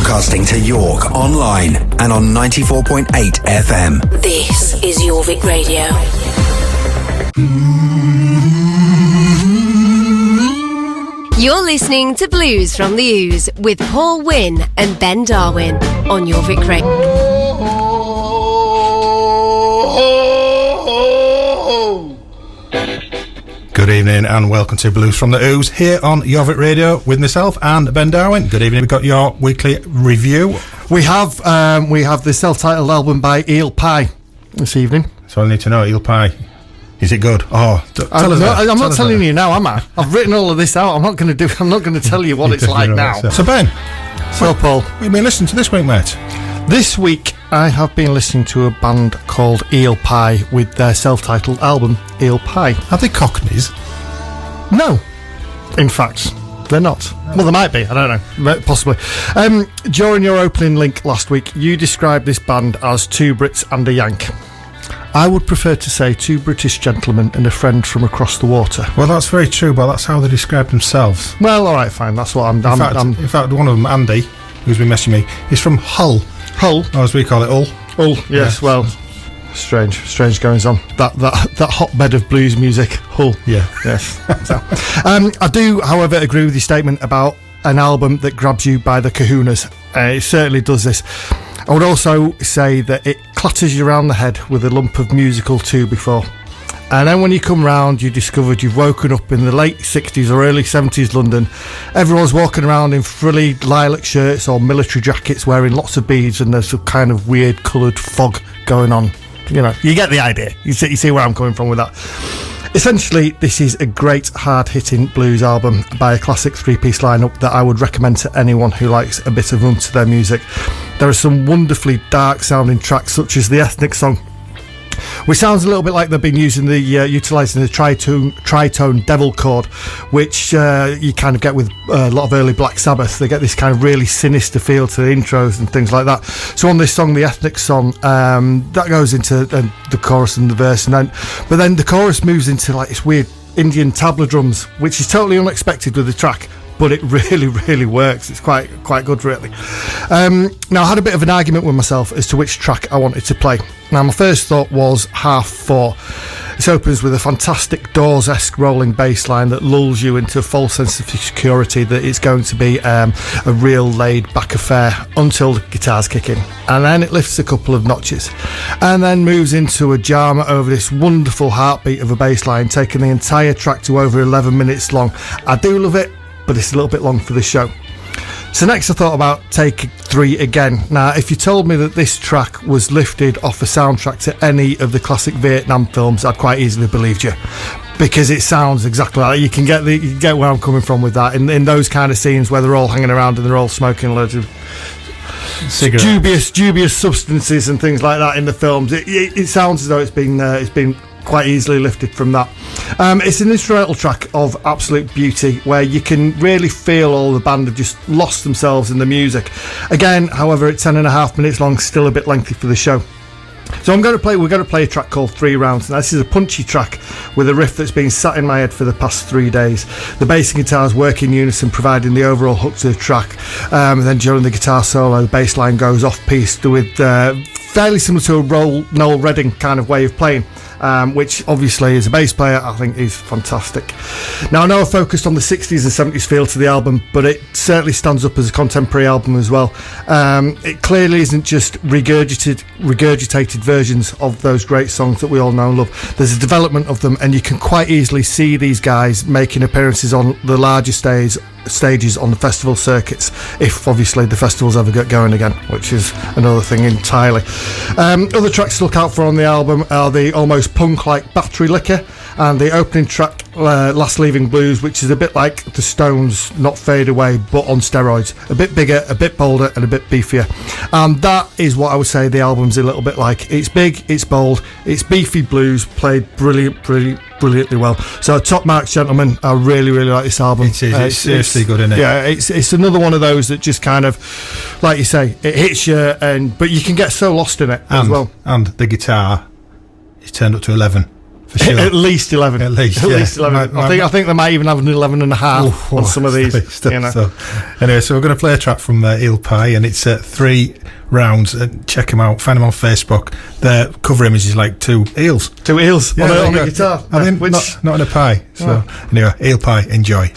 Broadcasting to York online and on 94.8 FM. This is Jorvik Radio. You're listening to Blues from the Ouse with Paul Winn and Ben Darwin on Jorvik Radio. Good evening and welcome to Blues from the Ouse here on Jorvik Radio with myself and Ben Darwin. Good evening. We've got your weekly review. We have the self-titled album by Eel Pie this evening. So I need to know, Eel Pie, is it good? Oh, tell us. I'm not telling you now, am I? I've written all of this out. I'm not going to tell you what it's like now. So Ben, so Paul, what have you been listening to this week, mate? This week I have been listening to a band called Eel Pie with their self-titled album Eel Pie. Are they Cockneys? No, in fact they're not. Well, they might be, I don't know, possibly. During your opening link last week, you described this band as two Brits and a Yank. I would prefer to say two British gentlemen and a friend from across the water. Well, that's very true, but that's how they describe themselves. Well, alright, fine, that's what I'm... In fact, one of them, Andy, who's been messaging me, is from Hull. Hull? Or as we call it, Hull. Hull, yes, well... Strange goings on. That hotbed of blues music, Hull. Yeah. Yes. So, I do, however, agree with your statement about an album that grabs you by the kahunas. It certainly does this. I would also say that it clatters you around the head with a lump of musical too before. And then when you come round, you discovered you've woken up in the late 60s or early 70s London. Everyone's walking around in frilly lilac shirts or military jackets wearing lots of beads, and there's some kind of weird coloured fog going on. You know, you get the idea. You see where I'm coming from with that. Essentially, this is a great hard-hitting blues album by a classic three-piece lineup that I would recommend to anyone who likes a bit of oomph to their music. There are some wonderfully dark-sounding tracks, such as the ethnic song, which sounds a little bit like they've been using utilising the tritone devil chord, which you kind of get with a lot of early Black Sabbath. They get this kind of really sinister feel to the intros and things like that. So on this song, the ethnic song, that goes into the chorus and the verse, but then the chorus moves into like this weird Indian tabla drums, which is totally unexpected with the track. But it really works. It's quite good, really. Now, I had a bit of an argument with myself as to which track I wanted to play. Now, my first thought was half 4. This opens with a fantastic Doors-esque rolling bass line that lulls you into a false sense of security that it's going to be a real laid-back affair until the guitars kick in. And then it lifts a couple of notches and then moves into a jam over this wonderful heartbeat of a bass line, taking the entire track to over 11 minutes long. I do love it, but it's a little bit long for the show. So next I thought about Take 3 again. Now, if you told me that this track was lifted off a soundtrack to any of the classic Vietnam films, I'd quite easily believed you, because it sounds exactly like that. You can get where I'm coming from with that. In those kind of scenes where they're all hanging around and they're all smoking loads of dubious substances and things like that in the films, it sounds as though it's been quite easily lifted from that. It's an instrumental track of absolute beauty where you can really feel all the band have just lost themselves in the music. Again, however, it's 10.5 minutes long, still a bit lengthy for the show. So we're going to play a track called 3 Rounds. Now, this is a punchy track with a riff that's been sat in my head for the past 3 days. The bass and guitars work in unison, providing the overall hook to the track. And then during the guitar solo, the bass line goes off-piste with fairly similar to a Noel Redding kind of way of playing. Which obviously as a bass player I think is fantastic. Now, I know I focused on the 60s and 70s feel to the album, but it certainly stands up as a contemporary album as well. It clearly isn't just regurgitated versions of those great songs that we all know and love. There's a development of them, and you can quite easily see these guys making appearances on the larger stages on the festival circuits, if obviously the festivals ever get going again, which is another thing entirely. Other tracks to look out for on the album are the almost punk-like Battery Liquor and the opening track Last Leaving Blues, which is a bit like the Stones' Not Fade Away but on steroids, a bit bigger, a bit bolder and a bit beefier. And that is what I would say the album's a little bit like. It's big, it's bold, it's beefy blues played brilliantly well. So top marks, gentlemen. I really like this album. It is. It's seriously good, isn't it? Yeah, it's another one of those that just kind of, like you say, it hits you, but you can get so lost in it as well. And the guitar is turned up to 11. for sure. At least 11. At least 11. I think they might even have an 11 and a half on some of these. You know. So, anyway, so we're going to play a track from Eel Pie, and it's 3 rounds. Check them out. Find them on Facebook. Their cover image is like 2 eels. 2 eels on a guitar. I think not in a pie. So anyway, Eel Pie, enjoy.